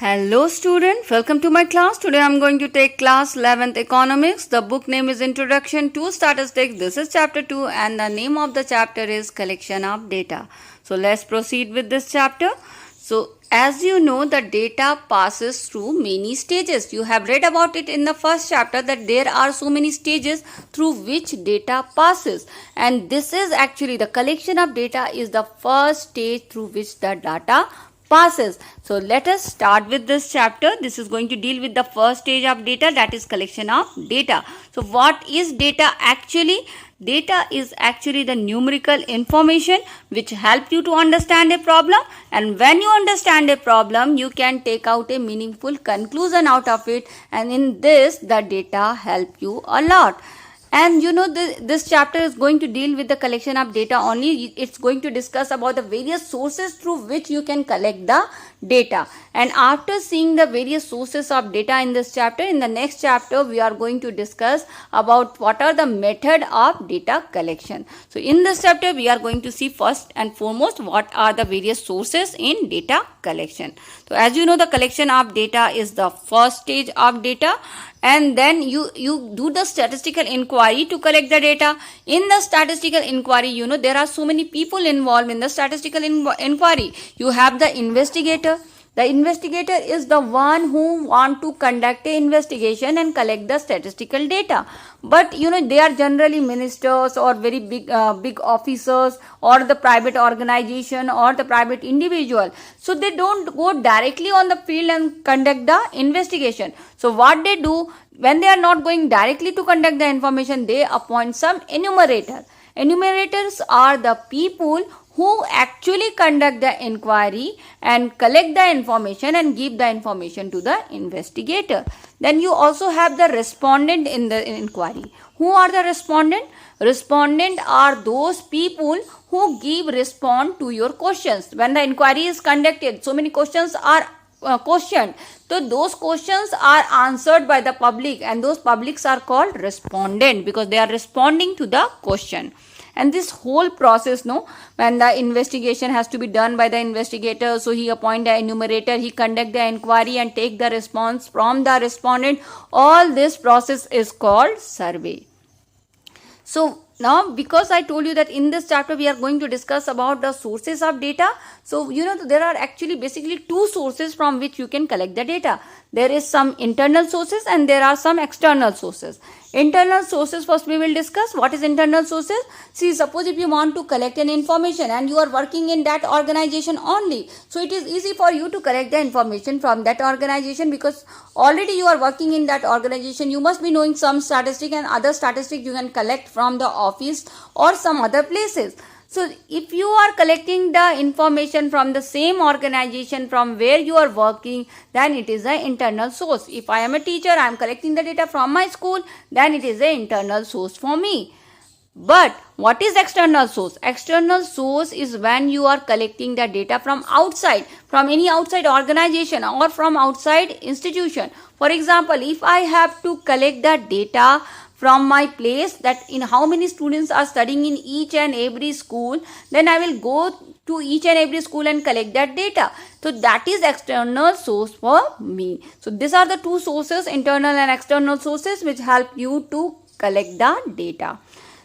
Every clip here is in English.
Hello student, welcome to my class. Today I am going to take class 11th economics. The book name is Introduction to Statistics. This is chapter 2 and the name of the chapter is Collection of Data. So let's proceed with this chapter. So as you know, the data passes through many stages. You have read about it in the first chapter that there are so many stages through which data passes, and this is actually the collection of data is the first stage through which the data passes. So let us start with this chapter. This is going to deal with the first stage of data, that is collection of data. So what is data actually? Data is actually the numerical information which help you to understand a problem, and when you understand a problem you can take out a meaningful conclusion out of it, and in this the data help you a lot. And you know, this chapter is going to deal with the collection of data only. It's going to discuss about the various sources through which you can collect the data. And after seeing the various sources of data in this chapter, in the next chapter we are going to discuss about what are the method of data collection. So in this chapter we are going to see first and foremost what are the various sources in data collection. So as you know, the collection of data is the first stage of data, and then you do the statistical inquiry to collect the data. In the statistical inquiry, you know, there are so many people involved in the statistical inquiry. You have the investigator. The investigator is the one who want to conduct an investigation and collect the statistical data. But you know, they are generally ministers or very big officers or the private organization or the private individual. So they don't go directly on the field and conduct the investigation. So what they do, when they are not going directly to conduct the information, they appoint some enumerator. Enumerators are the people who actually conduct the inquiry and collect the information and give the information to the investigator. Then you also have the respondent in the inquiry. Who are the respondent? Respondent are those people who give response to your questions. When the inquiry is conducted, so many questions are questioned. So those questions are answered by the public, and those publics are called respondent because they are responding to the question. And this whole process, no, when the investigation has to be done by the investigator, so he appoint the enumerator, he conduct the inquiry and take the response from the respondent. All this process is called survey. So now, because I told you that in this chapter we are going to discuss about the sources of data, so you know, there are actually basically two sources from which you can collect the data. There is some internal sources and there are some external sources. Internal sources first we will discuss. What is internal sources? See, suppose if you want to collect an information and you are working in that organization only, so it is easy for you to collect the information from that organization because already you are working in that organization. You must be knowing some statistic, and other statistics you can collect from the office or some other places. So if you are collecting the information from the same organization from where you are working, then it is an internal source. If I am a teacher, I am collecting the data from my school, then it is an internal source for me. But what is external source? External source is when you are collecting the data from outside, from any outside organization or from outside institution. For example, if I have to collect the data from my place, that in how many students are studying in each and every school, then I will go to each and every school and collect that data. So that is external source for me. So these are the two sources, internal and external sources, which help you to collect the data.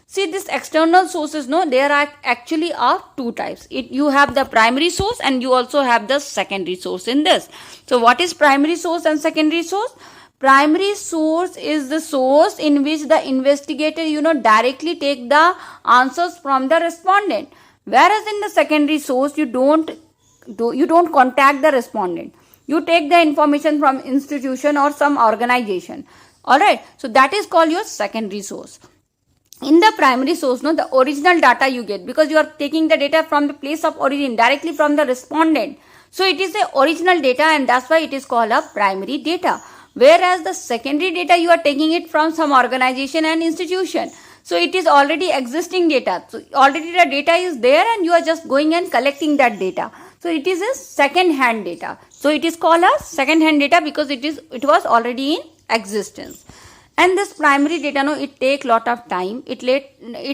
See, this external sources, no, there are actually of two types. You have the primary source and you also have the secondary source in this. So what is primary source and secondary source? Primary source is the source in which the investigator, you know, directly take the answers from the respondent. Whereas in the secondary source, you don't contact the respondent. You take the information from institution or some organization. Alright, so that is called your secondary source. In the primary source, no, the original data you get because you are taking the data from the place of origin, directly from the respondent. So it is the original data, and that's why it is called a primary data. Whereas the secondary data, you are taking it from some organization and institution. So it is already existing data. So already the data is there and you are just going and collecting that data. So it is a second hand data. So it is called a second hand data because it was already in existence. And this primary data, no, it take lot of time, it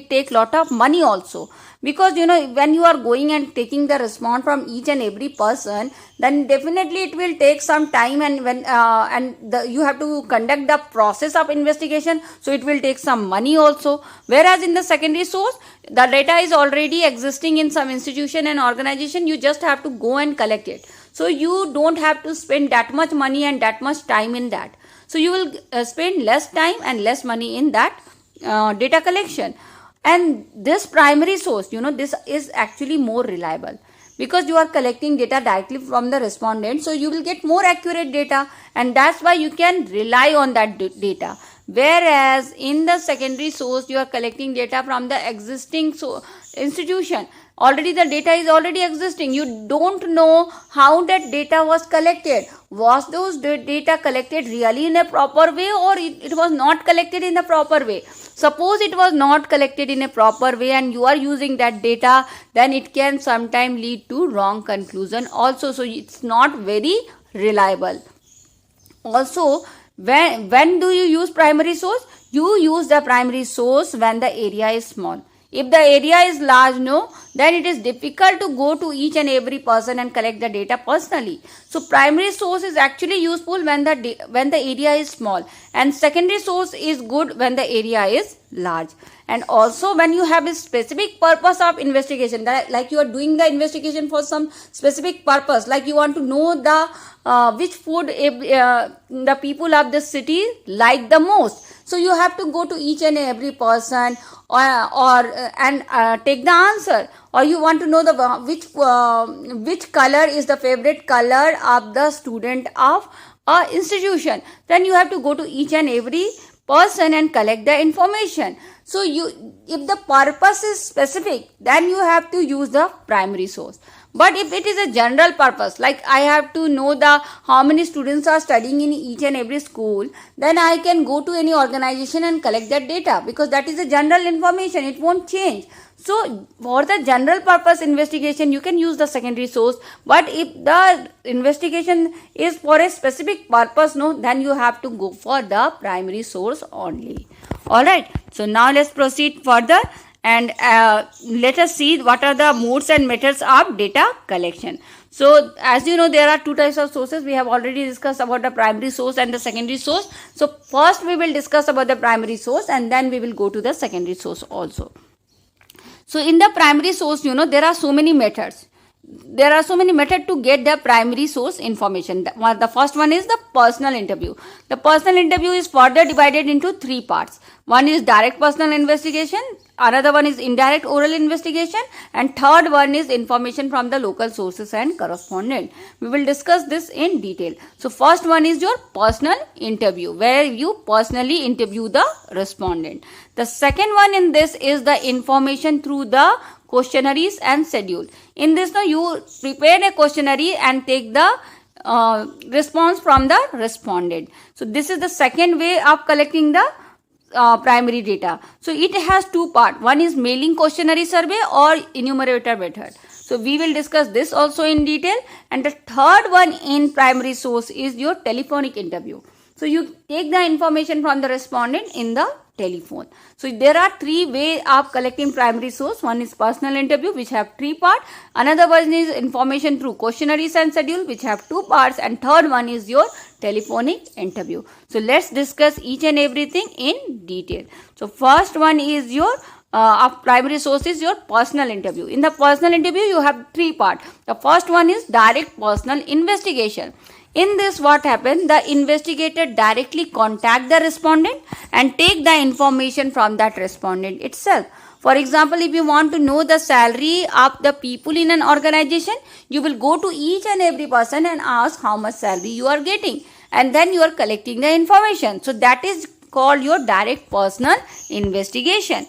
take lot of money also, because when you are going and taking the response from each and every person, then definitely it will take some time, and when you have to conduct the process of investigation, so it will take some money also. Whereas in the secondary source, the data is already existing in some institution and organization, you just have to go and collect it, so you don't have to spend that much money and that much time in that. So you will spend less time and less money in that data collection. And this primary source, this is actually more reliable, because you are collecting data directly from the respondent, so you will get more accurate data, and that's why you can rely on that data. Whereas in the secondary source, you are collecting data from the existing institution. Already the data is already existing. You don't know how that data was collected. Was those data collected really in a proper way, or it was not collected in a proper way? Suppose it was not collected in a proper way and you are using that data, then it can sometimes lead to wrong conclusion also. So it's not very reliable. Also, when do you use primary source? You use the primary source when the area is small. If the area is large, then it is difficult to go to each and every person and collect the data personally. So primary source is actually useful when the area is small, and secondary source is good when the area is large. And also when you have a specific purpose of investigation, like you are doing the investigation for some specific purpose, like you want to know the which food the people of the city like the most. So you have to go to each and every person and take the answer. Or you want to know the which color is the favorite color of the student of a institution. Then you have to go to each and every person and collect the information. So if the purpose is specific, then you have to use the primary source. But if it is a general purpose, like I have to know how many students are studying in each and every school, then I can go to any organization and collect that data, because that is a general information, it won't change. So for the general purpose investigation, you can use the secondary source. But if the investigation is for a specific purpose, then you have to go for the primary source only. Alright, so now let's proceed further. And let us see what are the modes and methods of data collection. So as you know, there are two types of sources. We have already discussed about the primary source and the secondary source. So first we will discuss about the primary source, and then we will go to the secondary source also. So in the primary source, there are so many methods. There are so many methods to get the primary source information. The first one is the personal interview. The personal interview is further divided into three parts. One is direct personal investigation, another one is indirect oral investigation, and third one is information from the local sources and correspondent. We will discuss this in detail. So first one is your personal interview, where you personally interview the respondent. The second one in this is the information through the questionnaires and schedule. In this, you prepare a questionnaire and take the response from the respondent. So this is the second way of collecting the primary data. So it has two parts. One is mailing questionnaire survey or enumerator method. So we will discuss this also in detail. And the third one in primary source is your telephonic interview. So you take the information from the respondent in the telephone. So there are three ways of collecting primary source. One is personal interview, which have three parts. Another one is information through questionnaires and schedule, which have two parts. And third one is your telephonic interview. So let's discuss each and everything in detail. So first one is your primary source is your personal interview. In the personal interview, you have three parts. The first one is direct personal investigation. In this, what happens? The investigator directly contact the respondent and take the information from that respondent itself. For example, if you want to know the salary of the people in an organization, you will go to each and every person and ask how much salary you are getting, and then you are collecting the information. So that is called your direct personal investigation.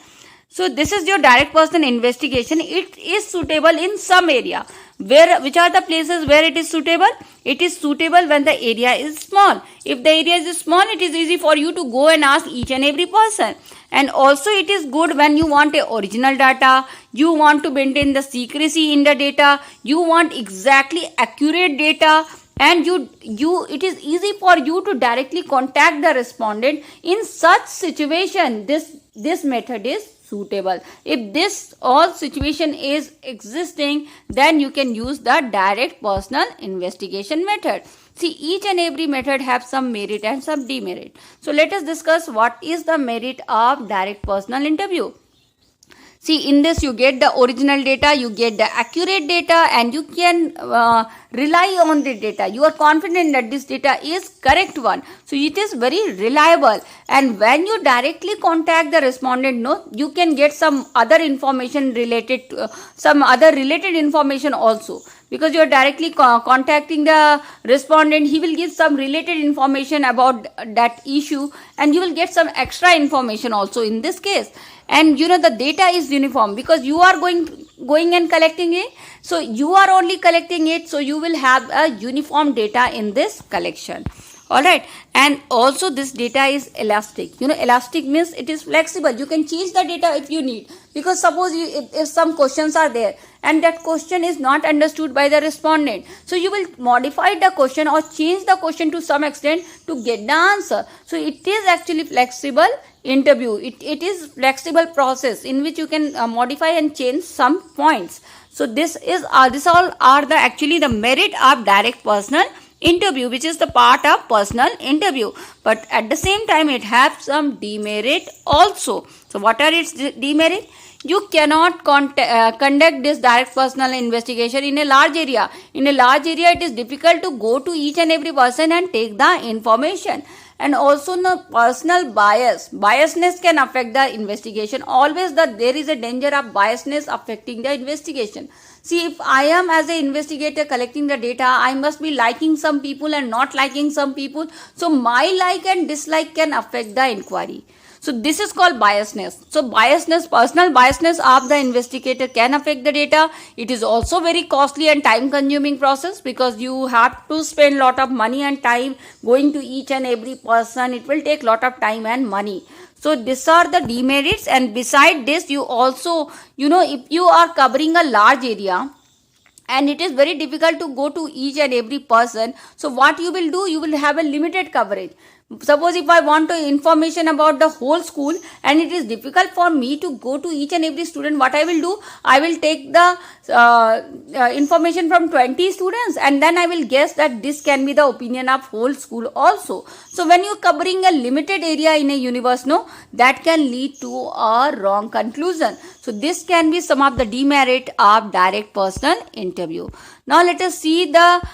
So this is your direct personal investigation. It is suitable in some area. Which are the places where it is suitable? It is suitable when the area is small. If the area is small, it is easy for you to go and ask each and every person. And also it is good when you want a original data, you want to maintain the secrecy in the data, you want exactly accurate data, and it is easy for you to directly contact the respondent. In such situation, this method is suitable. If this all situation is existing, then you can use the direct personal investigation method. See, each and every method have some merit and some demerit. So let us discuss what is the merit of direct personal interview. See, in this you get the original data, you get the accurate data, and you can rely on the data. You are confident that this data is correct one. So it is very reliable. And when you directly contact the respondent, no, you can get some other information related to some other related information also. Because you are directly contacting the respondent, he will give some related information about that issue, and you will get some extra information also in this case. And the data is uniform because you are going and collecting it. So you are only collecting it, so you will have a uniform data in this collection. Alright, and also this data is elastic. Elastic means it is flexible. You can change the data if you need, because suppose if some questions are there and that question is not understood by the respondent, so you will modify the question or change the question to some extent to get the answer. So it is actually flexible interview. It is flexible process in which you can modify and change some points. So this all are the merit of direct personal interview, which is the part of personal interview. But at the same time, it has some demerit also. So what are its demerit? You cannot conduct this direct personal investigation in a large area. In a large area, it is difficult to go to each and every person and take the information. And also the personal biasness can affect the investigation. Always there is a danger of biasness affecting the investigation. See, if I am as an investigator collecting the data, I must be liking some people and not liking some people. So my like and dislike can affect the inquiry. So this is called biasness. So personal biasness of the investigator can affect the data. It is also very costly and time consuming process because you have to spend lot of money and time going to each and every person. It will take lot of time and money. So these are the demerits, and beside this you also, if you are covering a large area and it is very difficult to go to each and every person, so what you will do, you will have a limited coverage. Suppose if I want information about the whole school and it is difficult for me to go to each and every student, what I will do, I will take the information from 20 students and then I will guess that this can be the opinion of whole school also. So when you are covering a limited area in a universe, that can lead to a wrong conclusion. So this can be some of the demerit of direct personal interview. Now let us see the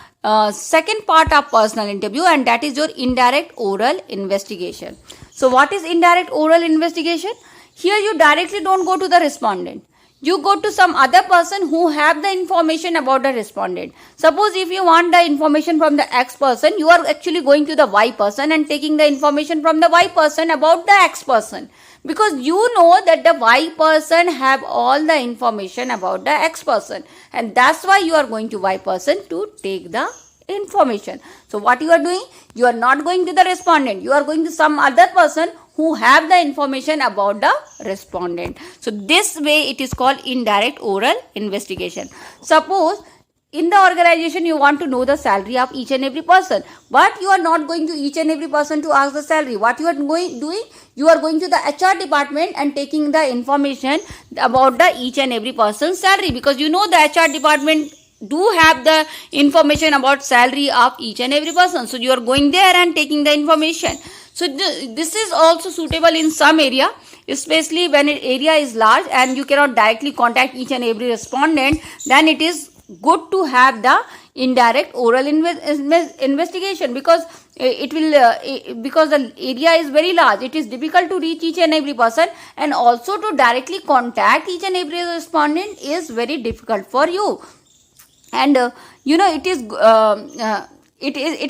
second part of personal interview, and that is your indirect oral investigation. So what is indirect oral investigation? Here you directly don't go to the respondent. You go to some other person who have the information about the respondent. Suppose if you want the information from the X person, you are actually going to the Y person and taking the information from the Y person about the X person. Because you know that the Y person have all the information about the X person, and that's why you are going to Y person to take the information. So what you are doing? You are not going to the respondent. You are going to some other person who have the information about the respondent. So this way it is called indirect oral investigation. Suppose in the organization you want to know the salary of each and every person, but you are not going to each and every person to ask the salary. What you are doing? You are going to the HR department and taking the information about the each and every person's salary, because you know the HR department do have the information about salary of each and every person. So you are going there and taking the information. So this is also suitable in some area, especially when an area is large and you cannot directly contact each and every respondent. Then it is good to have the indirect oral investigation, because because the area is very large, it is difficult to reach each and every person, and also to directly contact each and every respondent is very difficult for you. And it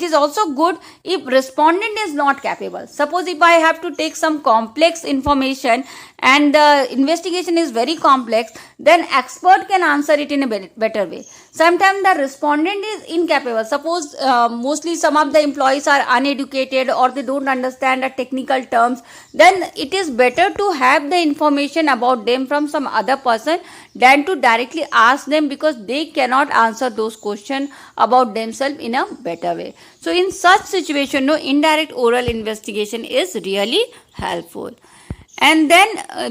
is also good if respondent is not capable. Suppose if I have to take some complex information and the investigation is very complex, then expert can answer it in a better way. Sometimes the respondent is incapable. Suppose mostly some of the employees are uneducated or they don't understand the technical terms, then it is better to have the information about them from some other person than to directly ask them, because they cannot answer those questions about themselves in a better better way. So in such situation, no, indirect oral investigation is really helpful. And then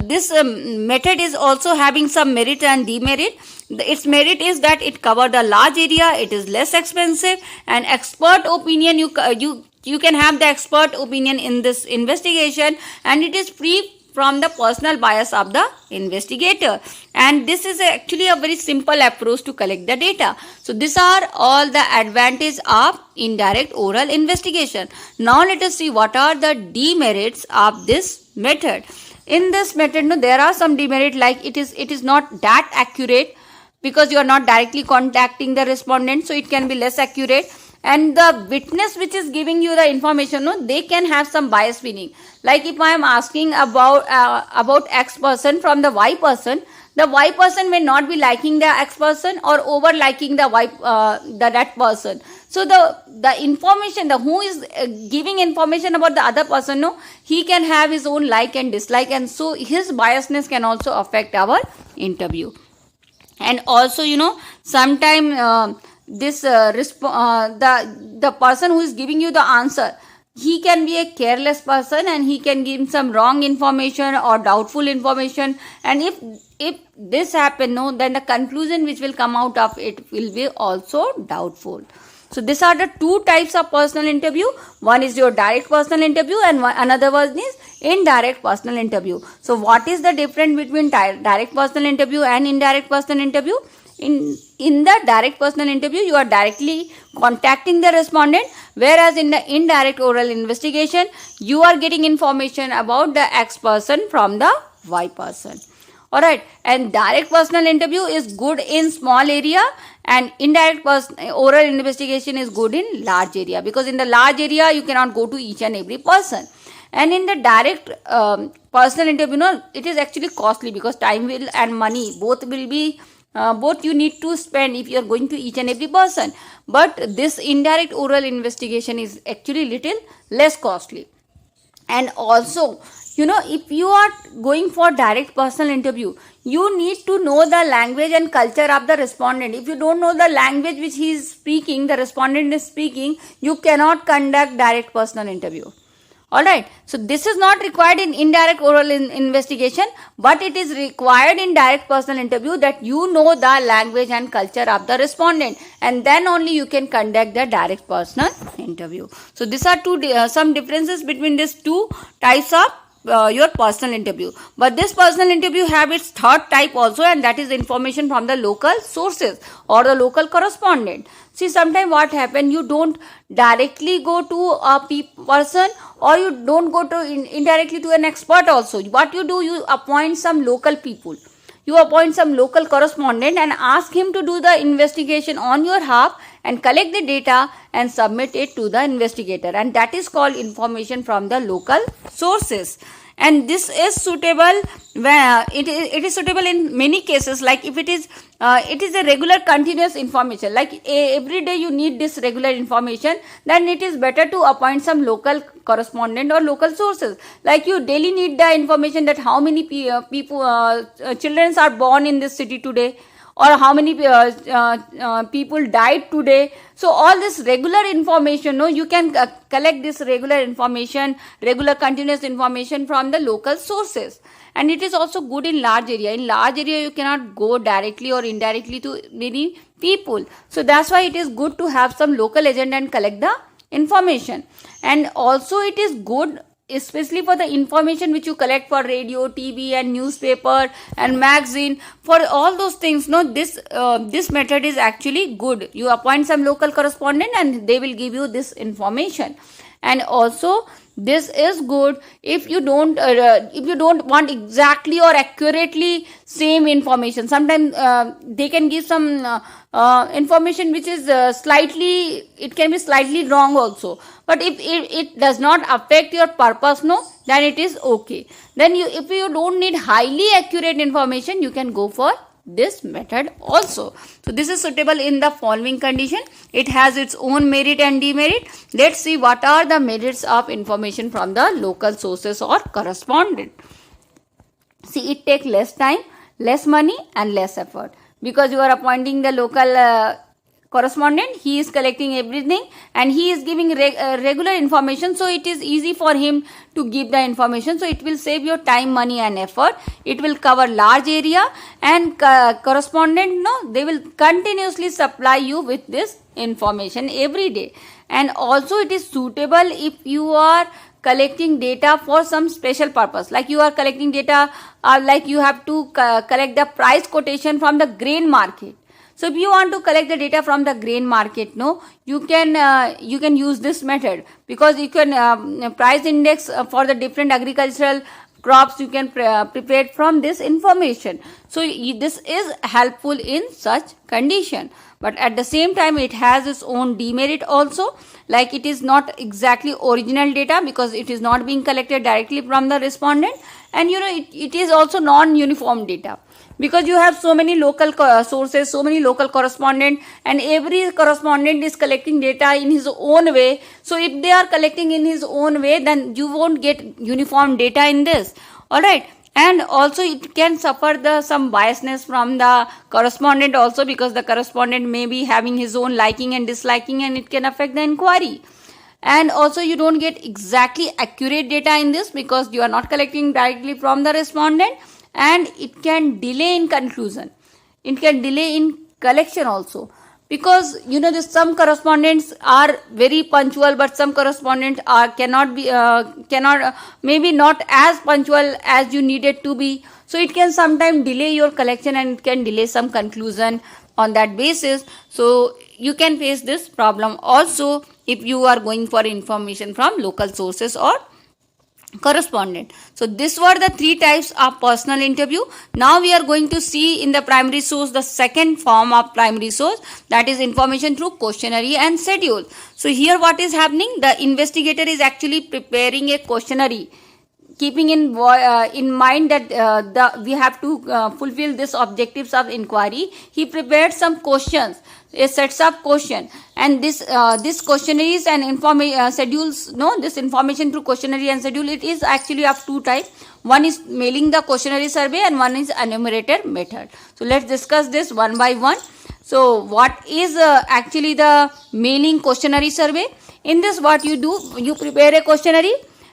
this method is also having some merit and demerit. Its merit is that it covers a large area, it is less expensive, and expert opinion, you can have the expert opinion in this investigation, and it is free from the personal bias of the investigator. And this is actually a very simple approach to collect the data. So these are all the advantages of indirect oral investigation. Now let us see what are the demerits of this method. In this method, no, there are some demerit, like it is not that accurate because you are not directly contacting the respondent, so it can be less accurate. And the witness which is giving you the information, no, they can have some bias meaning. Like if I am asking about X person from the Y person, the Y person may not be liking the X person or over liking the that person. So the information, the who is giving information about the other person, no, he can have his own like and dislike, and so his biasness can also affect our interview. And also, sometime the person who is giving you the answer, he can be a careless person and he can give some wrong information or doubtful information, and if this happen, no, then the conclusion which will come out of it will be also doubtful. So these are the two types of personal interview. One is your direct personal interview and another one is indirect personal interview. So what is the difference between direct personal interview and indirect personal interview? In the direct personal interview, you are directly contacting the respondent, whereas in the indirect oral investigation, you are getting information about the X person from the Y person. Alright, and direct personal interview is good in small area, and indirect oral investigation is good in large area, because in the large area you cannot go to each and every person. And in the direct personal interview, no, it is actually costly because time will and money both will be both you need to spend if you are going to each and every person. But this indirect oral investigation is actually little less costly. And also, if you are going for direct personal interview, you need to know the language and culture of the respondent. If you don't know the language which he is speaking, the respondent is speaking, you cannot conduct direct personal interview. Alright, so this is not required in indirect oral investigation, but it is required in direct personal interview, that you know the language and culture of the respondent, and then only you can conduct the direct personal interview. So these are some differences between these two types of your personal interview. But this personal interview have its third type also, and that is information from the local sources or the local correspondent. See, sometimes what happen, you don't directly go to a person, or you don't go to indirectly to an expert also. What you do, you appoint some local people. You appoint some local correspondent and ask him to do the investigation on your behalf and collect the data and submit it to the investigator, and that is called information from the local sources. And this is suitable where it is suitable in many cases, like if it is a regular continuous information, like every day you need this regular information, then it is better to appoint some local correspondent or local sources. Like you daily need the information that how many children are born in this city today, or how many people died today. So all this regular information, no, you can collect this regular information, regular continuous information from the local sources. And it is also good in large area. In large area, you cannot go directly or indirectly to many people. So that's why it is good to have some local agent and collect the information. And also it is good, especially for the information which you collect for radio, TV and newspaper and magazine, for all those things, no, this method is actually good. You appoint some local correspondent and they will give you this information. And also this is good if you don't want exactly or accurately same information. Sometimes they can give some information which is it can be slightly wrong also. But if it does not affect your purpose, no, then it is okay. Then if you don't need highly accurate information, you can go for this method also. So this is suitable in the following condition. It has its own merit and demerit. Let's see what are the merits of information from the local sources or correspondent. See, it takes less time, less money and less effort, because you are appointing the local correspondent, he is collecting everything and he is giving regular information, so it is easy for him to give the information. So it will save your time, money and effort. It will cover large area, and correspondent, they will continuously supply you with this information every day. And also it is suitable if you are collecting data for some special purpose, like you are collecting data, like you have to collect the price quotation from the grain market. So if you want to collect the data from the grain market, you can use this method, because you can price index for the different agricultural crops you can prepare from this information. So this is helpful in such condition. But at the same time, it has its own demerit also, like it is not exactly original data because it is not being collected directly from the respondent, and it is also non-uniform data, because you have so many local sources, so many local correspondent, and every correspondent is collecting data in his own way. So if they are collecting in his own way, then you won't get uniform data in this. Alright. And also it can suffer some biasness from the correspondent also, because the correspondent may be having his own liking and disliking, and it can affect the inquiry. And also you don't get exactly accurate data in this, because you are not collecting directly from the respondent, and it can delay in conclusion. It can delay in collection also, because some correspondents are very punctual, but some correspondents cannot maybe not as punctual as you need it to be. So it can sometimes delay your collection, and it can delay some conclusion on that basis. So you can face this problem also if you are going for information from local sources or correspondent. So these were the three types of personal interview. Now we are going to see in the primary source the second form of primary source, that is information through questionnaire and schedule. So here what is happening, the investigator is actually preparing a questionnaire, keeping in mind that we have to fulfill this objectives of inquiry. He prepared some questions, a sets of question, and this questionnaires and schedules. This information through questionnaire and schedule, it is actually of two types. One is mailing the questionnaire survey, and one is enumerator method. So let's discuss this one by one. So what is actually the mailing questionnaire survey? In this, what you do, you prepare a questionnaire,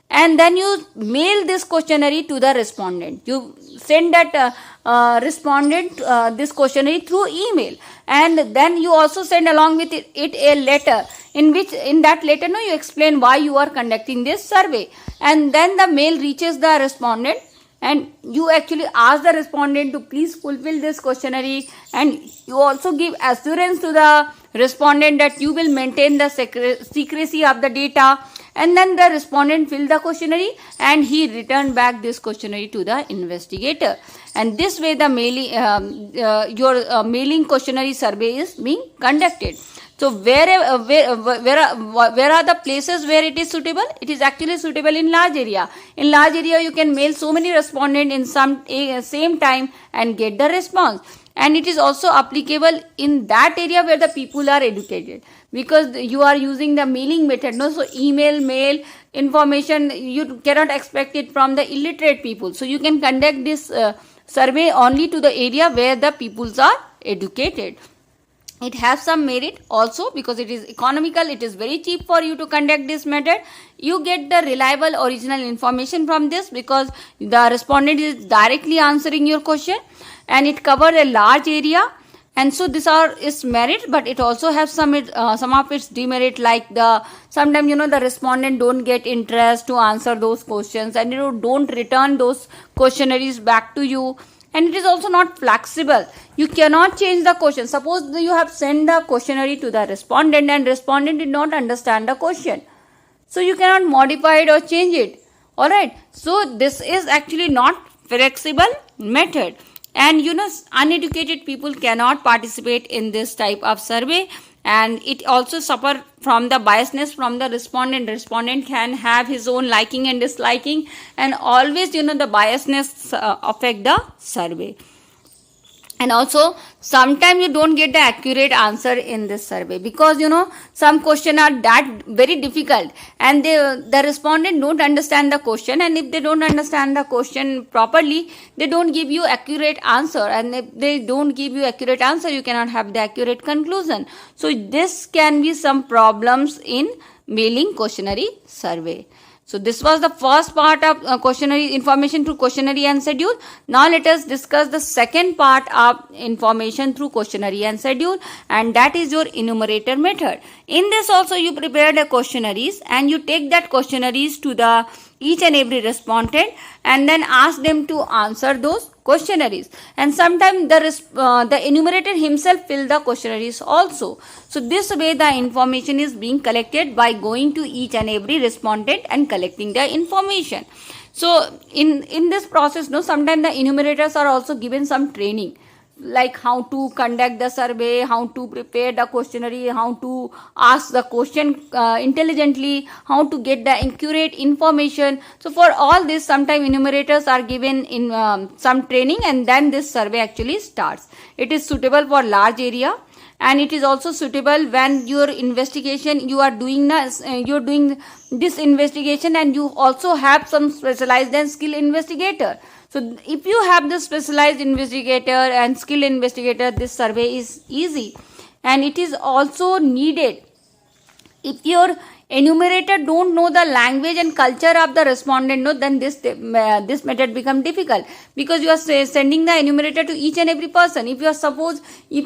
and then you mail this questionnaire to the respondent. You send that respondent this questionnaire through email, and then you also send along with it a letter, in that letter you explain why you are conducting this survey. And then the mail reaches the respondent, and you actually ask the respondent to please fulfill this questionnaire, and you also give assurance to the respondent that you will maintain the secrecy of the data. And then the respondent filled the questionnaire, and he returned back this questionnaire to the investigator. And this way the mailing questionnaire survey is being conducted. So where are the places where it is suitable? It is actually suitable in large area. In large area you can mail so many respondents in same time and get the response. And it is also applicable in that area where the people are educated, because you are using the mailing method. So mail information, you cannot expect it from the illiterate people. So you can conduct this survey only to the area where the peoples are educated. It has some merit also, because it is economical. It is very cheap for you to conduct this method. You get the reliable original information from this, because the respondent is directly answering your question, and it covers a large area. And so this is merit, but it also has some of its demerit, like sometimes the respondent don't get interest to answer those questions, and don't return those questionnaires back to you. And it is also not flexible. You cannot change the question. Suppose you have sent the questionnaire to the respondent, and respondent did not understand the question, so you cannot modify it or change it. Alright, so this is actually not flexible method. And uneducated people cannot participate in this type of survey, and it also suffer from the biasness from the respondent. Respondent can have his own liking and disliking, and always the biasness affect the survey. And also sometimes you don't get the accurate answer in this survey, because some question are that very difficult, and the respondent don't understand the question, and if they don't understand the question properly, they don't give you accurate answer, and if they don't give you accurate answer, you cannot have the accurate conclusion. So this can be some problems in mailing questionnaire survey. So this was the first part of questionnaire information through questionnaire and schedule. Now let us discuss the second part of information through questionnaire and schedule, and that is your enumerator method. In this also you prepare the questionnaires, and you take that questionnaires to the each and every respondent, and then ask them to answer those questionnaires. And sometimes the enumerator himself fill the questionnaires also. So this way the information is being collected by going to each and every respondent and collecting the information. So in this process, sometimes the enumerators are also given some training, like how to conduct the survey, how to prepare the questionnaire, how to ask the question intelligently, how to get the accurate information. So for all this, sometimes enumerators are given in some training, and then this survey actually starts. It is suitable for large area, and it is also suitable when your investigation you are doing you're doing this investigation, and you also have some specialized and skilled investigator. So if you have the specialized investigator and skilled investigator, this survey is easy, and it is also needed. If your enumerator don't know the language and culture of the respondent, then this method become difficult, because you are sending the enumerator to each and every person. If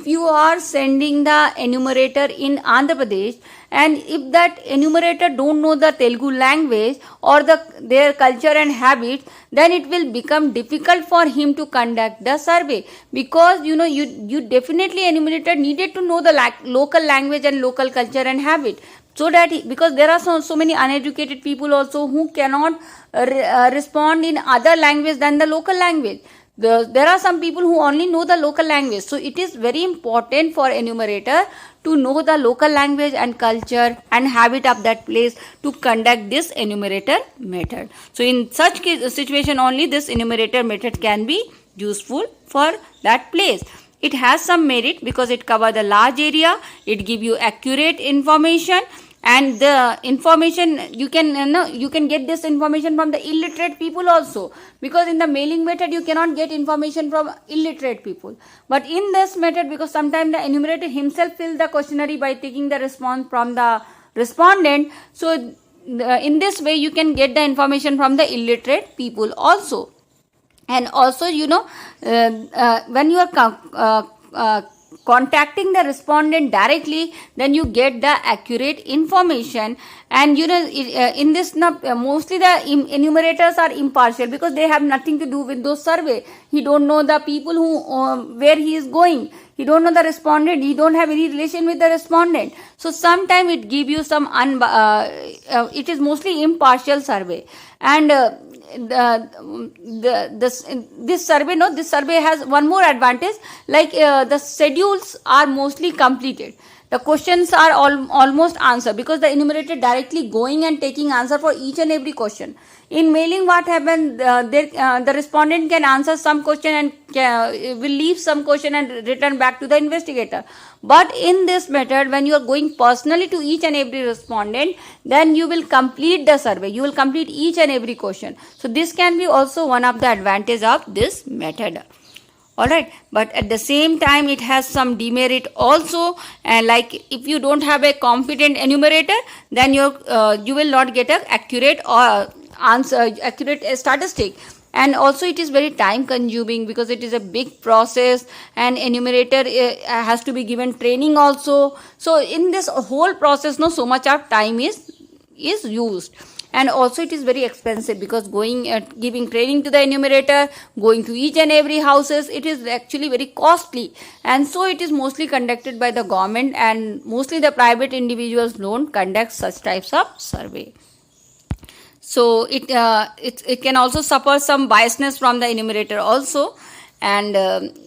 you are sending the enumerator in Andhra Pradesh, and if that enumerator don't know the Telugu language or their culture and habits, then it will become difficult for him to conduct the survey, because you definitely enumerator needed to know the local language and local culture and habit. So that because there are so many uneducated people also who cannot respond in other language than the local language. There are some people who only know the local language. So it is very important for enumerator to know the local language and culture and habit of that place to conduct this enumerator method. So in such situation only this enumerator method can be useful for that place. It has some merit because it covers the large area, it gives you accurate information, and the information you can get this information from the illiterate people also, because in the mailing method you cannot get information from illiterate people. But in this method, because sometimes the enumerator himself fills the questionnaire by taking the response from the respondent, so in this way you can get the information from the illiterate people also. And also when you are contacting the respondent directly, then you get the accurate information. And in this mostly the enumerators are impartial, because they have nothing to do with those survey. He don't know the people who where he is going, he don't know the respondent, he don't have any relation with the respondent. So sometimes it give you some it is mostly impartial survey. And this survey has one more advantage, like the schedules are mostly completed, the questions are almost answered, because the enumerator directly going and taking answer for each and every question. In mailing, what happens, the respondent can answer some question and will leave some question and return back to the investigator. But in this method, when you are going personally to each and every respondent, then you will complete the survey, you will complete each and every question. So this can be also one of the advantage of this method. Alright, but at the same time it has some demerit also, and like if you don't have a competent enumerator, then you will not get an accurate accurate statistic. And also it is very time consuming, because it is a big process, and enumerator has to be given training also. So in this whole process, so much of time is used. And also it is very expensive, because giving training to the enumerator, going to each and every houses, it is actually very costly. And so it is mostly conducted by the government, and mostly the private individuals don't conduct such types of survey. So it can also suffer some biasness from the enumerator also. And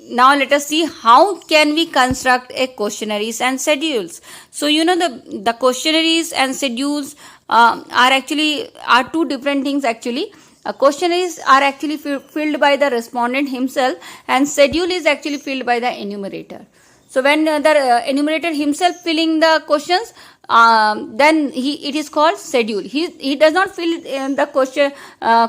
now let us see how can we construct a questionnaires and schedules. So the questionnaires and schedules are two different things actually. questionnaires are actually filled by the respondent himself, and schedule is actually filled by the enumerator. So when the enumerator himself filling the questions, then it is called schedule. He does not fill the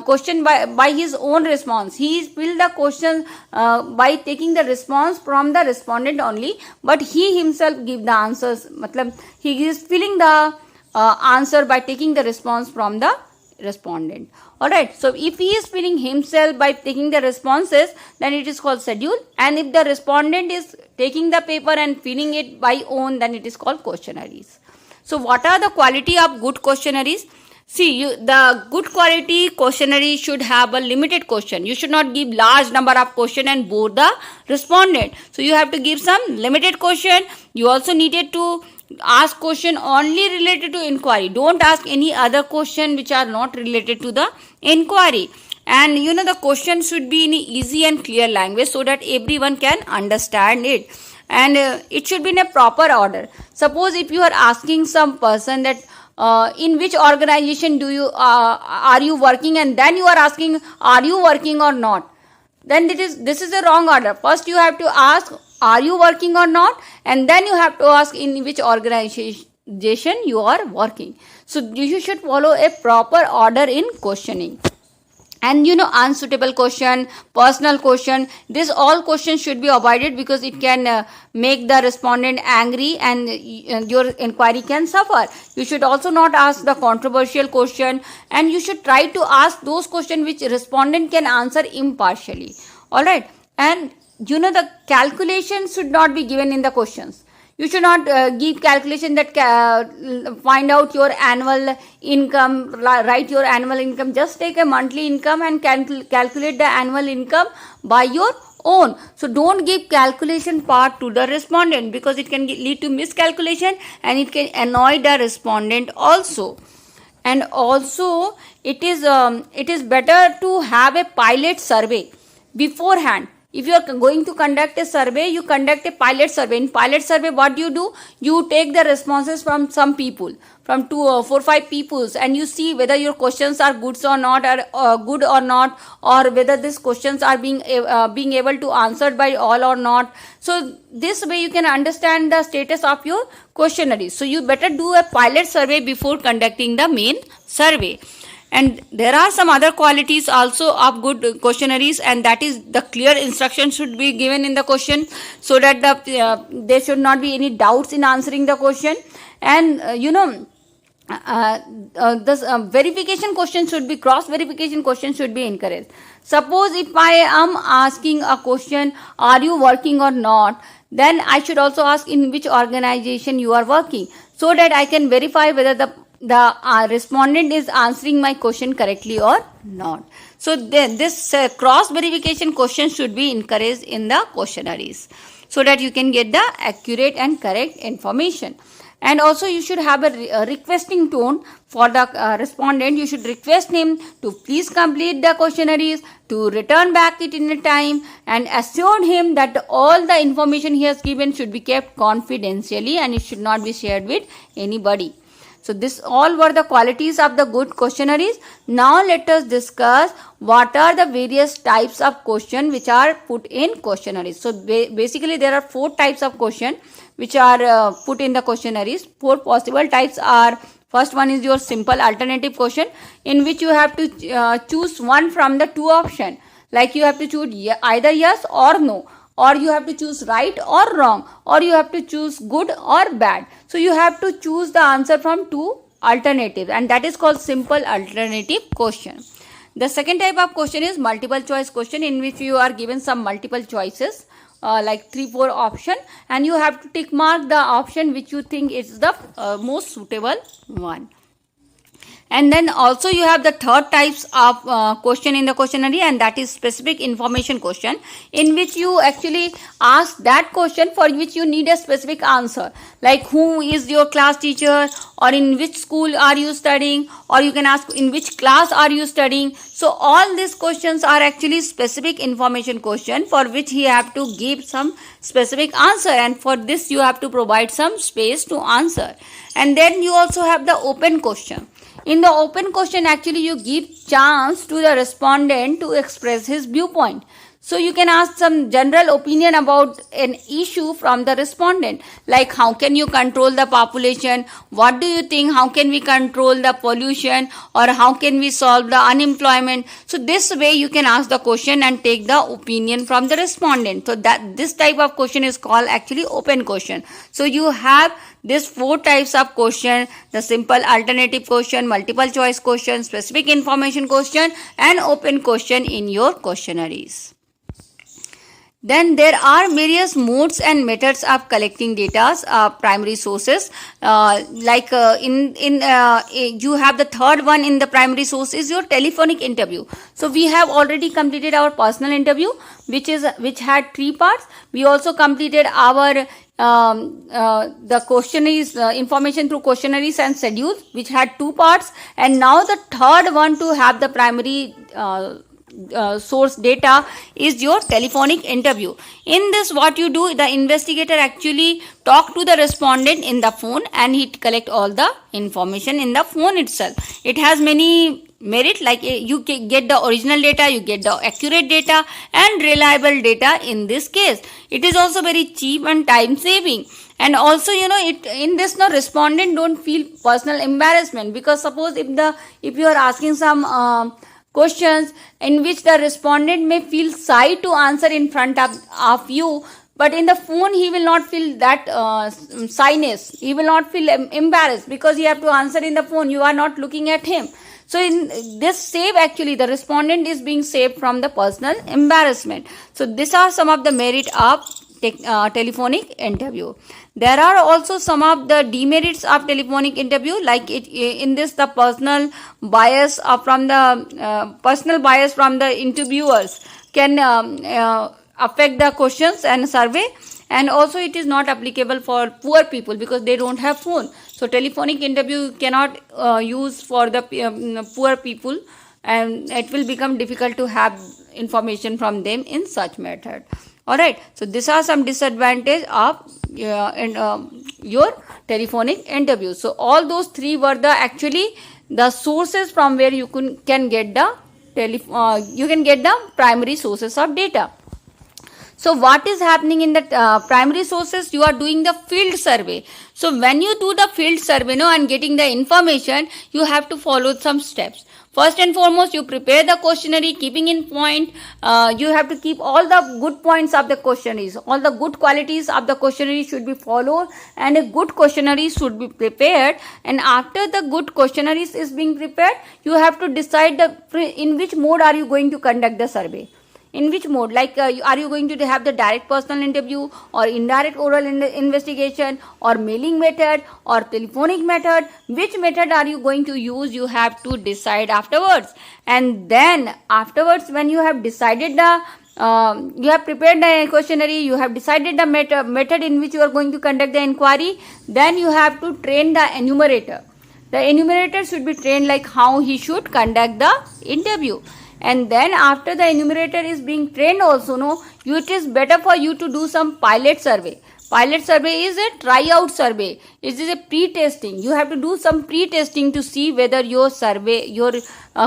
question by his own response. He fill the question by taking the response from the respondent only, but he himself give the answers. Matlab, he is filling the answer by taking the response from the respondent. Alright, so if he is filling himself by taking the responses, then it is called schedule, and if the respondent is taking the paper and filling it by own, then it is called questionnaires. So what are the quality of good questionnaires? See, the good quality questionnaire should have a limited question. You should not give large number of question and bore the respondent. So you have to give some limited question. You also needed to ask question only related to inquiry. Don't ask any other question which are not related to the inquiry. And the question should be in easy and clear language so that everyone can understand it. And it should be in a proper order. Suppose if you are asking some person that in which organization are you working, and then you are asking are you working or not, then this is the wrong order. First you have to ask are you working or not, and then you have to ask in which organization you are working. So you should follow a proper order in questioning. And unsuitable question, personal question, this all questions should be avoided because it can make the respondent angry and your inquiry can suffer. You should also not ask the controversial question, and you should try to ask those questions which respondent can answer impartially. Alright, and the calculation should not be given in the questions. You should not give calculation that find out your annual income, write your annual income. Just take a monthly income and calculate the annual income by your own. So don't give calculation part to the respondent because it can lead to miscalculation and it can annoy the respondent also. And also it is better to have a pilot survey beforehand. If you are going to conduct a survey, you conduct a pilot survey. In pilot survey, what do? You take the responses from some people, from 2 or 4 5 peoples, and you see whether your questions are good or not, or whether these questions are being able to answered by all or not. So this way you can understand the status of your questionnaire. So you better do a pilot survey before conducting the main survey. And there are some other qualities also of good questionnaires, and that is the clear instruction should be given in the question so that there should not be any doubts in answering the question. And this verification question should be, cross verification question should be encouraged. Suppose if I am asking a question, are you working or not, then I should also ask in which organization you are working, so that I can verify whether the respondent is answering my question correctly or not. So this cross verification question should be encouraged in the questionnaires so that you can get the accurate and correct information. And also you should have a requesting tone for the respondent. You should request him to please complete the questionnaires, to return back it in a time, and assure him that all the information he has given should be kept confidentially and it should not be shared with anybody. So this all were the qualities of the good questionnaires. Now let us discuss what are the various types of question which are put in questionnaires. So basically there are 4 types of question which are put in the questionnaires. 4 possible types are: first one is your simple alternative question, in which you have to choose one from the 2 options. Like you have to choose either yes or no, or you have to choose right or wrong, or you have to choose good or bad. So you have to choose the answer from 2 alternatives, and that is called simple alternative question. The second type of question is multiple choice question, in which you are given some multiple choices like 3-4 option, and you have to tick mark the option which you think is the most suitable one. And then also you have the third types of question in the questionnaire, and that is specific information question, in which you actually ask that question for which you need a specific answer, like who is your class teacher, or in which school are you studying, or you can ask in which class are you studying. So all these questions are actually specific information question for which you have to give some specific answer, and for this you have to provide some space to answer. And then you also have the open question. In the open question, actually you give chance to the respondent to express his viewpoint. So you can ask some general opinion about an issue from the respondent, like how can you control the population, what do you think, how can we control the pollution, or how can we solve the unemployment. So this way you can ask the question and take the opinion from the respondent. So that this type of question is called actually open question. So you have these 4 types of question: the simple alternative question, multiple choice question, specific information question, and open question in your questionnaires. Then there are various modes and methods of collecting data, primary sources. You have the third one in the primary source is your telephonic interview. So we have already completed our personal interview, which had 3 parts. We also completed our the questionnaires, information through questionnaires and schedules, which had 2 parts. And now the third one to have the primary source data is your telephonic interview. In this, what you do, the investigator actually talk to the respondent in the phone and he collect all the information in the phone itself. It has many merit, like you get the original data, you get the accurate data and reliable data. In this case, it is also very cheap and time saving. And also, in this, respondent don't feel personal embarrassment, because suppose if you are asking some questions in which the respondent may feel shy to answer in front of you, but in the phone he will not feel that shyness, he will not feel embarrassed, because you have to answer in the phone, you are not looking at him. So in this save, actually the respondent is being saved from the personal embarrassment. So these are some of the merit of telephonic interview. There are also some of the demerits of telephonic interview, like in this the personal bias from the interviewers can affect the questions and survey. And also it is not applicable for poor people because they don't have phone. So telephonic interview cannot use for the poor people, and it will become difficult to have information from them in such method. Alright, so these are some disadvantage of your telephonic interview. So all those 3 were the sources from where you can get the primary sources of data. So what is happening in the primary sources? You are doing the field survey. So when you do the field survey and getting the information, you have to follow some steps. First and foremost, you prepare the questionnaire, keeping in point, you have to keep all the good points of the questionnaires. All the good qualities of the questionnaire should be followed, and a good questionnaire should be prepared. And after the good questionnaire is being prepared, you have to decide in which mode are you going to conduct the survey. In which mode, like are you going to have the direct personal interview, or indirect oral investigation, or mailing method, or telephonic method? Which method are you going to use? You have to decide afterwards. And then afterwards, when you have decided you have prepared the questionnaire, you have decided the method in which you are going to conduct the inquiry, then you have to train the enumerator. The enumerator should be trained like how he should conduct the interview. And then after the enumerator is being trained also, it is better for you to do some pilot survey. Pilot survey is a tryout survey. It is a pre-testing. You have to do some pre-testing to see whether your survey, your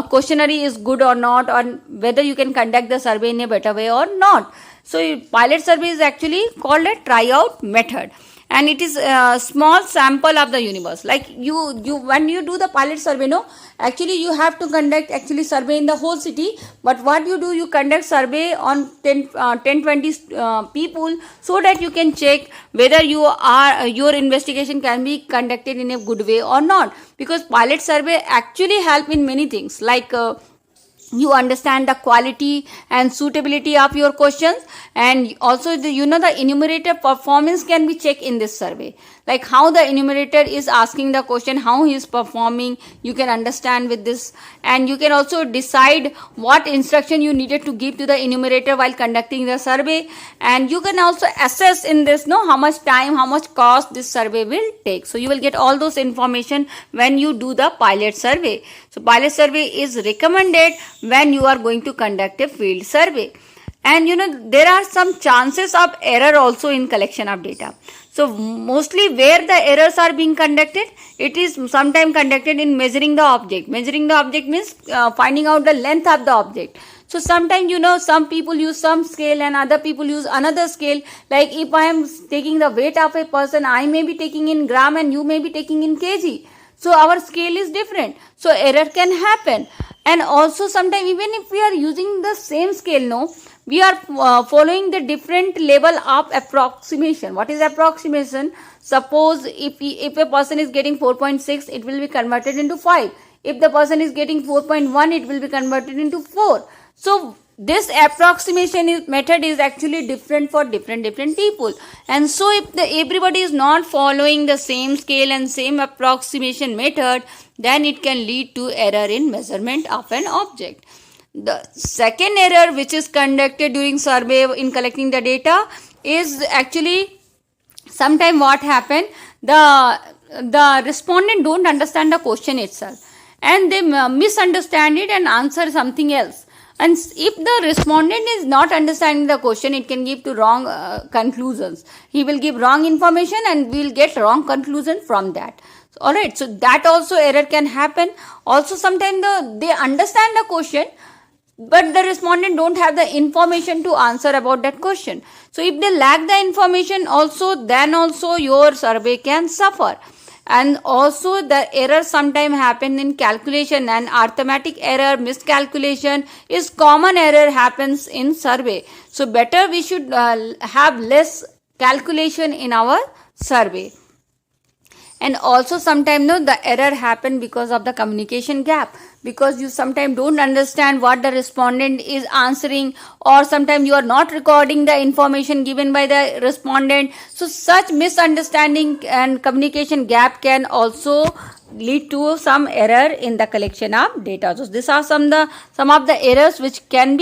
questionnaire is good or not, or whether you can conduct the survey in a better way or not. So pilot survey is actually called a tryout method. And it is a small sample of the universe. Like you when you do the pilot survey, actually you have to conduct survey in the whole city. But what you do, you conduct survey on 10-20 people, so that you can check whether your investigation can be conducted in a good way or not. Because pilot survey actually help in many things, like you understand the quality and suitability of your questions, and also the enumerator performance can be checked in this survey, like how the enumerator is asking the question, how he is performing, you can understand with this. And you can also decide what instruction you needed to give to the enumerator while conducting the survey. And you can also assess in this how much time, how much cost this survey will take. So you will get all those information when you do the pilot survey. So pilot survey is recommended when you are going to conduct a field survey. And there are some chances of error also in collection of data. So mostly where the errors are being conducted, it is sometimes conducted in measuring the object. Measuring the object means finding out the length of the object. So sometimes, some people use some scale and other people use another scale. Like if I am taking the weight of a person, I may be taking in gram and you may be taking in kg. So our scale is different. So error can happen. And also sometimes even if we are using the same scale, we are following the different level of approximation. What is approximation? Suppose if a person is getting 4.6, it will be converted into 5. If the person is getting 4.1, it will be converted into 4. So this approximation method is actually different for different people. And so if everybody is not following the same scale and same approximation method, then it can lead to error in measurement of an object. The second error which is conducted during survey in collecting the data is actually sometime what happen, the respondent don't understand the question itself and they misunderstand it and answer something else. And if the respondent is not understanding the question, it can give to wrong conclusions. He will give wrong information and we will get wrong conclusion from that. Alright, so that also error can happen. Also sometimes they understand the question, but the respondent don't have the information to answer about that question. So if they lack the information then also your survey can suffer. And also the error sometimes happen in calculation, and arithmetic error, miscalculation is common error happens in survey. So better we should have less calculation in our survey. And also sometimes the error happen because of the communication gap, because you sometimes don't understand what the respondent is answering, or sometimes you are not recording the information given by the respondent. So such misunderstanding and communication gap can also lead to some error in the collection of data. So these are some of the errors which can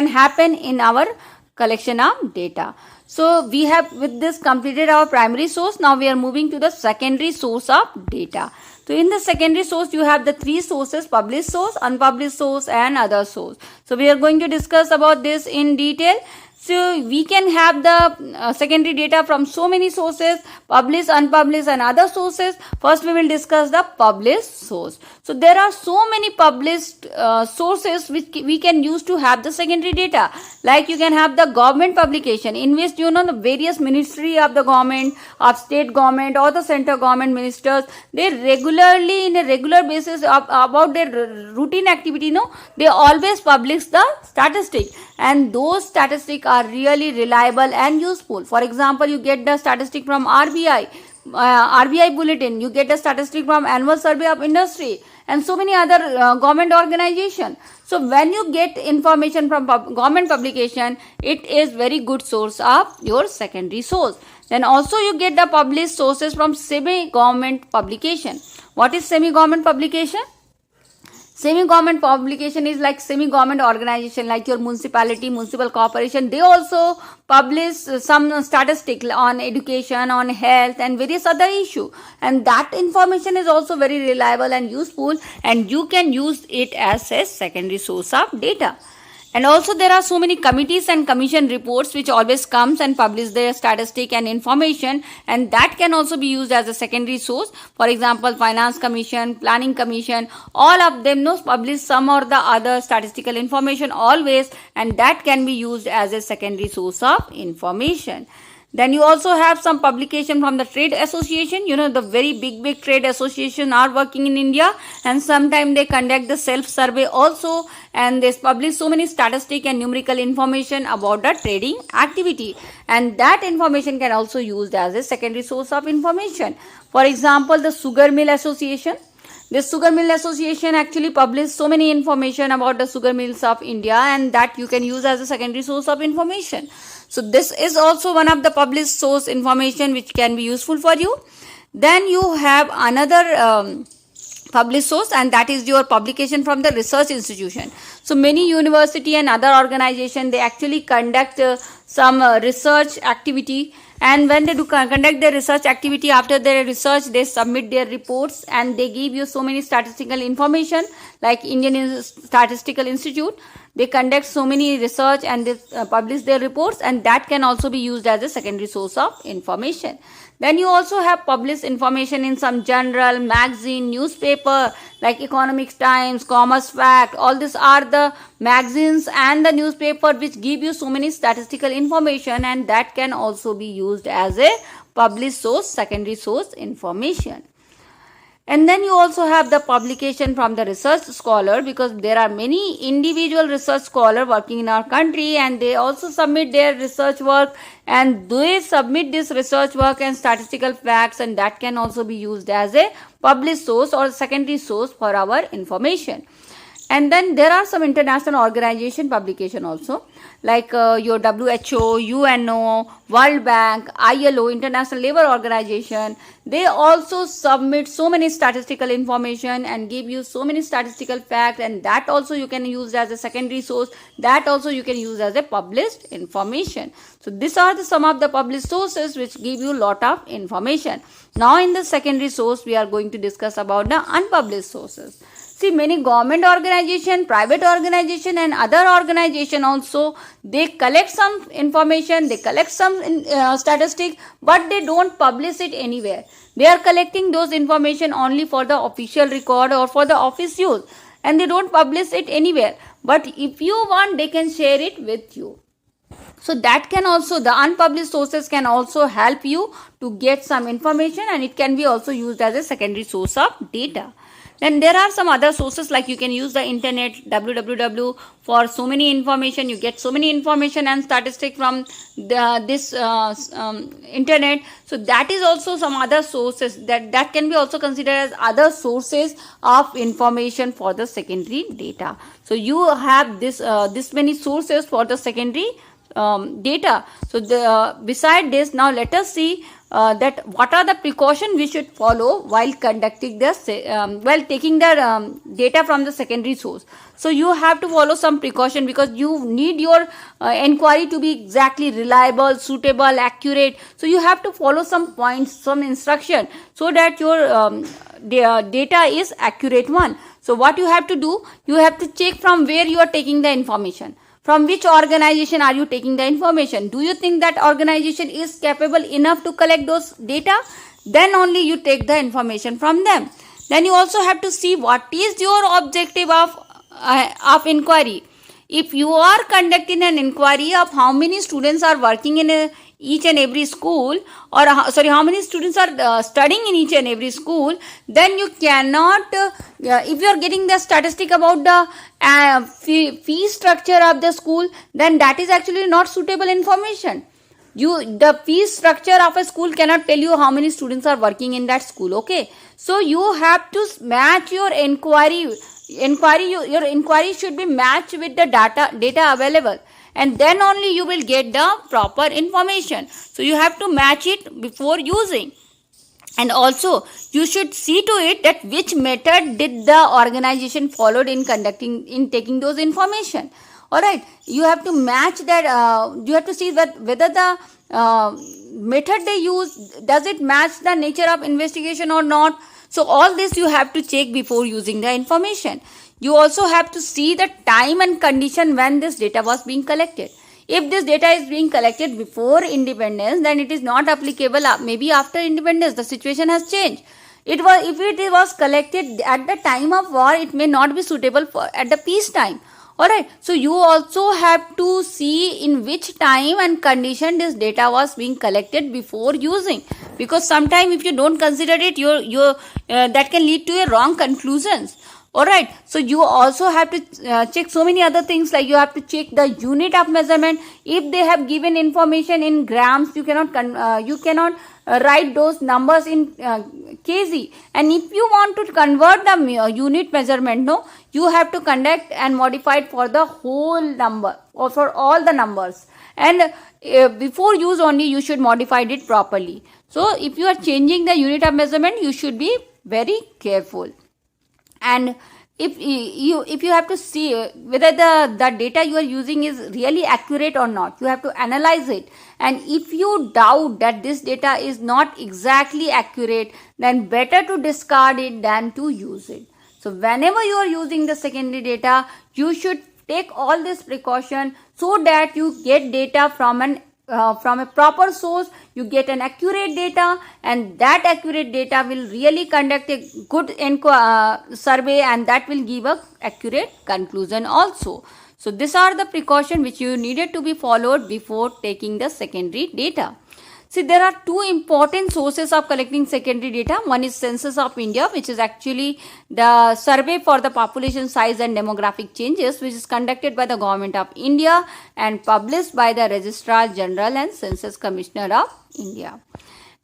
happen in our collection of data. So we have with this completed our primary source. Now we are moving to the secondary source of data. So in the secondary source you have the three sources: published source, unpublished source and other source. So we are going to discuss about this in detail. So we can have the secondary data from so many sources: published, unpublished and other sources. First we will discuss the published source. So there are so many published sources which we can use to have the secondary data. Like you can have the government publication in which the various ministry of the government, of state government or the central government ministers, they regularly in a regular basis about their routine activity, they always publish the statistic, and those statistics are really reliable and useful. For example, you get the statistic from RBI bulletin, you get the statistic from annual survey of industry and so many other government organizations. So when you get information from government publication, it is very good source of your secondary source. Then also you get the published sources from semi-government publication. What is semi-government publication? Semi-government publication is like semi-government organization like your municipality, municipal corporation. They also publish some statistics on education, on health and various other issues. And that information is also very reliable and useful, and you can use it as a secondary source of data. And also there are so many committees and commission reports which always comes and publish their statistic and information, and that can also be used as a secondary source. For example, Finance Commission, Planning Commission, all of them publish some or the other statistical information always, and that can be used as a secondary source of information. Then you also have some publication from the trade association. The very big trade association are working in India, and sometimes they conduct the self-survey also, and they publish so many statistic and numerical information about the trading activity, and that information can also used as a secondary source of information. For example, the Sugar Mill Association. This Sugar Mill Association actually published so many information about the sugar mills of India, and that you can use as a secondary source of information. So this is also one of the published source information which can be useful for you. Then you have another published source, and that is your publication from the research institution. So many university and other organization, they actually conduct some research activity, and when they do conduct their research activity, after their research they submit their reports and they give you so many statistical information like Indian Statistical Institute. they conduct so many research and they publish their reports, and that can also be used as a secondary source of information. Then you also have published information in some journal, magazine, newspaper like Economics Times, Commerce Fact. All these are the magazines and the newspaper which give you so many statistical information, and that can also be used as a published source, secondary source information. And then you also have the publication from the research scholar, because there are many individual research scholars working in our country, and they also submit their research work, and they submit this research work and statistical facts, and that can also be used as a published source or secondary source for our information. And then there are some international organization publication also, like your WHO, UNO, World Bank, ILO, International Labour Organization. They also submit so many statistical information and give you so many statistical facts, and that also you can use as a secondary source. That also you can use as a published information. So these are some of the published sources which give you lot of information. Now in the secondary source, we are going to discuss about the unpublished sources. See, many government organization, private organization and other organization also, they collect some information, they collect some statistic, but they don't publish it anywhere. They are collecting those information only for the official record or for the office use, and they don't publish it anywhere. But if you want, they can share it with you. So that can also, the unpublished sources can also help you to get some information, and it can be also used as a secondary source of data. Then there are some other sources, like you can use the internet, www, for so many information. You get so many information and statistics from this internet. So that is also some other sources that can be also considered as other sources of information for the secondary data. So you have this many sources for the secondary data. So beside this, now let us see that what are the precautions we should follow while conducting this, while taking the data from the secondary source. So you have to follow some precaution, because you need your inquiry to be exactly reliable, suitable, accurate. So you have to follow some points, some instruction, so that your data is accurate one. So what you have to do, you have to check from where you are taking the information. From which organization are you taking the information? Do you think that organization is capable enough to collect those data? Then only you take the information from them. Then you also have to see what is your objective of inquiry. If you are conducting an inquiry of how many students are working in each and every school, or how many students are studying in each and every school, then you cannot, if you are getting the statistic about the fee structure of the school, then that is actually not suitable information. The fee structure of a school cannot tell you how many students are working in that school. Okay, so you have to match your inquiry. Your inquiry should be matched with the data available, and then only you will get the proper information. So you have to match it before using. And also you should see to it that which method did the organization followed in taking those information. Alright, you have to match that, you have to see that whether the method they use, does it match the nature of investigation or not. So all this you have to check before using the information. You also have to see the time and condition when this data was being collected. If this data is being collected before independence, then it is not applicable. Maybe after independence, the situation has changed. If it was collected at the time of war, it may not be suitable at the peace time. Alright, so you also have to see in which time and condition this data was being collected before using, because sometimes if you don't consider it, that can lead to a wrong conclusions. Alright, so you also have to check so many other things, like you have to check the unit of measurement. If they have given information in grams, you cannot write those numbers in kg. And if you want to convert the unit measurement, you have to conduct and modify it for the whole number or for all the numbers. And before use only you should modify it properly. So if you are changing the unit of measurement, you should be very careful. And if you have to see whether the data you are using is really accurate or not, you have to analyze it. And if you doubt that this data is not exactly accurate, then better to discard it than to use it. So whenever you are using the secondary data, you should take all this precaution so that you get data from a proper source, you get an accurate data, and that accurate data will really conduct a good survey, and that will give a accurate conclusion also. So these are the precautions which you needed to be followed before taking the secondary data. See, there are two important sources of collecting secondary data. One is Census of India, which is actually the survey for the population size and demographic changes, which is conducted by the Government of India and published by the Registrar General and Census Commissioner of India.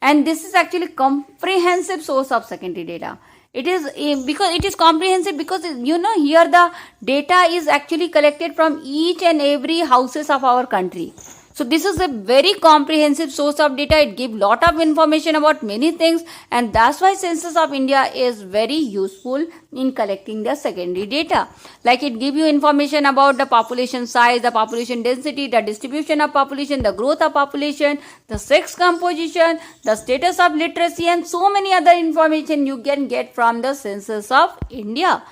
And this is actually comprehensive source of secondary data. It is because it is comprehensive because here the data is actually collected from each and every houses of our country. So this is a very comprehensive source of data. It gives lot of information about many things, and that's why Census of India is very useful in collecting the secondary data. Like it gives you information about the population size, the population density, the distribution of population, the growth of population, the sex composition, the status of literacy, and so many other information you can get from the Census of India.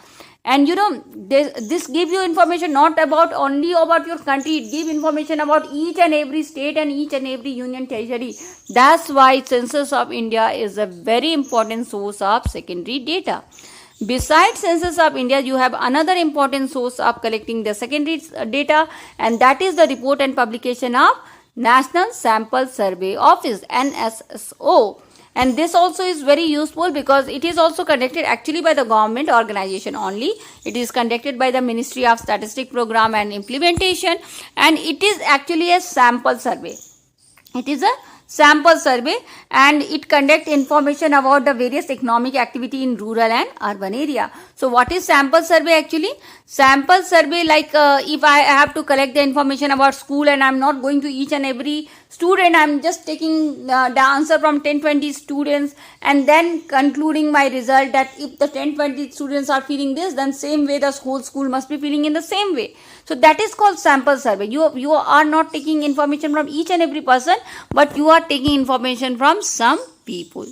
And this gives you information not about only about your country, it gives information about each and every state and each and every union territory. That's why Census of India is a very important source of secondary data. Besides Census of India, you have another important source of collecting the secondary data, and that is the report and publication of National Sample Survey Office, NSSO. And this also is very useful because it is also conducted actually by the government organization only. It is conducted by the Ministry of Statistics Program and Implementation, and it is actually a sample survey. It is a sample survey, and it conducts information about the various economic activity in rural and urban area. So what is sample survey actually? Sample survey, like if I have to collect the information about school and I am not going to each and every student, I am just taking the answer from 10-20 students and then concluding my result that if the 10-20 students are feeling this, then same way the whole school must be feeling in the same way. So that is called sample survey. You are not taking information from each and every person, but you are taking information from some people.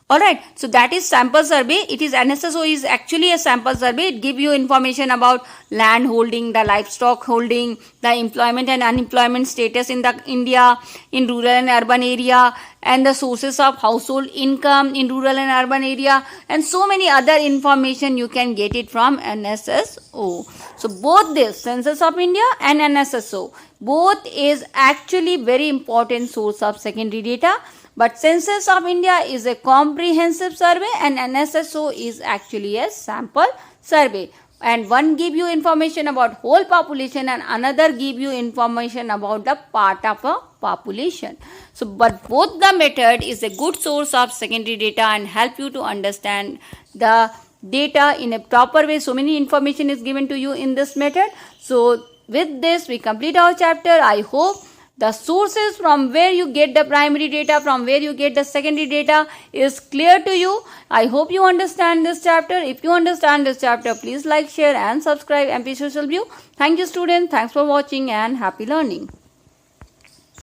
Alright, so that is sample survey. It is NSSO is actually a sample survey. It gives you information about land holding, the livestock holding, the employment and unemployment status in the India, in rural and urban area, and the sources of household income in rural and urban area, and so many other information you can get it from NSSO. So both this Census of India and NSSO, both is actually very important source of secondary data. But Census of India is a comprehensive survey and NSSO is actually a sample survey. And one give you information about whole population and another give you information about the part of a population. So, but both the method is a good source of secondary data and help you to understand the data in a proper way. So many information is given to you in this method. So with this we complete our chapter. I hope the sources from where you get the primary data, from where you get the secondary data is clear to you. I hope you understand this chapter. If you understand this chapter, please like, share and subscribe MP Social View. Thank you students. Thanks for watching and happy learning.